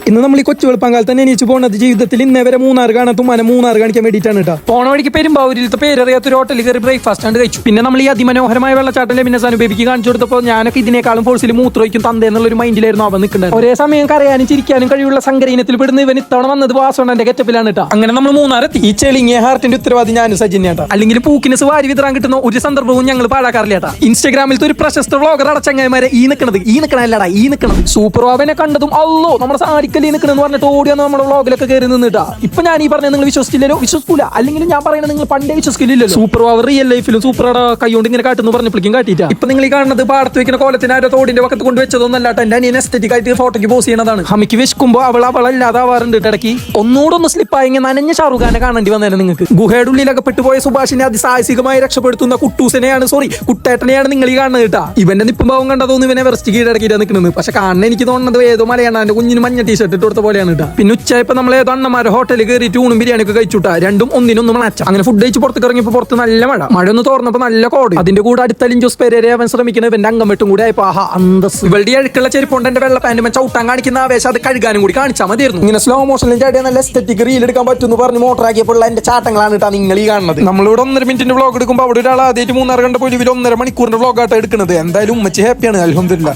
ഇന്ന് നമ്മൾ ഈ കൊച്ചു വെളുപ്പാങ്കാലത്ത് തന്നെ എണീച്ചു പോകുന്നത് ജീവിതത്തിൽ ഇന്നേ വരെ മൂന്നാർ കാണാത്തും മൂന്നാർ കാണിക്കാൻ വേണ്ടിയിട്ടാണ് കേട്ടോ. പോണ വഴിക്ക് പെരുമ്പാവൂരിലത്തെ പേരറിയാത്തൊരു ഹോട്ടലിൽ കയറി ബ്രേക്ക്ഫാസ്റ്റ് ആണ് കഴിച്ചു. പിന്നെ നമ്മൾ ഈ അതിമനോഹരമായ വെള്ളച്ചാട്ടം പിന്നെ സാധനം ബേബിക്ക് കാണിച്ചു കൊടുത്തപ്പോൾ ഞാനൊക്കെ ഇതിനേക്കാളും ഫോഴ്സിൽ മൂത്രമൊഴിക്കും തന്തേ എന്നുള്ളൊരു മൈൻഡിലായിരുന്നു അവൻ നിൽക്കുന്നത്. ഒരേ സമയം കരയാനും ചിരിക്കാനും കഴിവുള്ള സങ്കരീനത്തിൽ പെടുന്ന ഇവൻ ഇത്തവണ വന്നത് വാസോണന്റെ ഗെറ്റപ്പിലാണ് കേട്ടോ. അങ്ങനെ നമ്മൾ മൂന്നാറെത്തി. ഈ ചെളിങ്ങിയ ഹാർട്ടിന്റെ ഉത്തരവാദി ഞാനും സജിനാട്ടാ. അല്ലെങ്കിൽ പൂക്കിന് വാരി വിതറാൻ കിട്ടുന്ന ഒരു സന്ദർഭവും ഞങ്ങൾ പാഴാക്കാറില്ലാട്ടാ. ഇൻസ്റ്റാഗ്രാമിലത്തെ ഒരു പ്രശസ്ത വ്ളോഗർ അടച്ചങ്ങന്മാരെ ഈ നിൽക്കണത് സൂപ്പർ അവനെ കണ്ടതും അല്ലോ നമ്മുടെ സാരിക്കലി നിൽക്കണെന്ന് പറഞ്ഞിട്ട് ഓടിയാന്ന് നമ്മുടെ വ്ളോഗിലൊക്കെ കയറി നിന്നിട്ടാ. ഇപ്പൊ ഞാൻ ഈ പറഞ്ഞ നിങ്ങൾ വിശ്വസിച്ചില്ലല്ലോ, വിശ്വസിക്കൂല. അല്ലെങ്കിൽ ഞാൻ പറയുന്നത് നിങ്ങൾ പണ്ടേ വിശ്വസിക്കില്ലല്ലോ. സൂപ്പർ അവർ റിയൽ ലൈഫിലും സൂപ്പർ കൈകൊണ്ട് ഇങ്ങനെ കാട്ടുന്നു പറഞ്ഞപ്പോഴേക്കും കാട്ടിട്ടാ. ഇപ്പൊ നിങ്ങൾ ഈ കാണുന്നത് പാടത്ത് വെക്കുന്ന കോലത്തിന് ആരോ തോടിന്റെ പക്കത്ത് കൊണ്ട് വെച്ചതൊന്നല്ലാട്ടോ. എന്റെ അനിയൻ എസ്തെറ്റിക് ആയിട്ട് ഫോട്ടോക്ക് പോസ്റ്റ് ചെയ്യുന്നതാണ്. ഹമിക്ക് വിശക്കുമ്പോ അവളല്ലാതാവാറുണ്ട് ഇടയ്ക്ക്. ഒന്നുകൂടെ സ്ലിപ്പായി നനഞ്ഞ ഷാറുഖ് ഖാനെ കാണേണ്ടി വന്നേരം നിങ്ങൾക്ക്. ഗുഹയുടെ ഉള്ളിലൊക്കെ പെട്ടുപോയ സുഭാഷിനെ അതിസാഹസികമായി രക്ഷപ്പെടുത്തുന്ന കുട്ടേട്ടനെയാണ് നിങ്ങൾ ഈ കാണുന്നത് കേട്ടാ. ഇവന്റെ നിപ്പും ഭാവം കണ്ടതൊന്നും ഇവനെ വെറസ്റ്റ് കീഴടക്കിയിട്ടാണ് നിൽക്കുന്നത്. പക്ഷെ കാണാൻ എനിക്ക് തോന്നുന്നത് ഏതോ മലയാണ് എന്റെ കുഞ്ഞിന് മഞ്ഞ ടീഷർട്ട് ഇട്ട് കൊടുത്ത പോലെയാണ് കേട്ടോ. പിന്നെ ഉച്ചയപ്പോ നമ്മൾ ഏതോ അണ്ണന്മാരെ ഹോട്ടലിൽ കയറി ഊണും ബിരിയാണി ഒക്കെ കഴിച്ചുട്ടാ. രണ്ടും ഒന്നിനൊന്നും മാച്ച. അങ്ങനെ ഫുഡ് കഴിച്ച് പുറത്തേക്ക് ഇറങ്ങിയപ്പോൾ പുറത്ത് നല്ല മഴ ഒന്ന് തോർന്നപ്പോ നല്ല കോട്. അതിന്റെ കൂടെ അടുത്തലിൻ ജോസ് പേരെ അവൻ ശ്രമിക്കുന്നത് ഇവന്റെ അംഗം വെട്ടും കൂടെ ആയപ്പോ അന്തസ്. ഇവളുടെ അഴുക്കുള്ള ചെരുപ്പുണ്ട് എന്റെ വെള്ള പാൻറ്റും ചവിട്ടാൻ കാണിക്കുന്ന ആവേശം അത് കഴുകാനും കൂടി കാണിച്ചാൽ മതിയായിരുന്നു. ഇങ്ങനെ സ്ലോ മോഷനിൽ ചാടിയ നല്ല എസ്തെറ്റിക് റീൽ എടുക്കാൻ പറ്റുമെന്ന് പറഞ്ഞ് മോട്ടറാക്കിയപ്പോൾ എന്റെ ചാട്ടങ്ങളാണ് കേട്ടോ നിങ്ങൾ ഈ കാണുന്നത്. നമ്മളിവിടെ 1.5 മിനിറ്റിന്റെ വ്ളോഗ് എടുക്കുമ്പോൾ അവിടെ ഒരാൾ ആദ്യമായിട്ട് മൂന്നാർ കണ്ടപ്പോൾ 1.5 മണിക്കൂറിന്റെ വ്ളോഗായിട്ട് എടുക്കുന്നത്. എന്തായാലും ഉമ്മച്ചി ഹാപ്പിയാണ് അൽഹംദുലില്ലാ.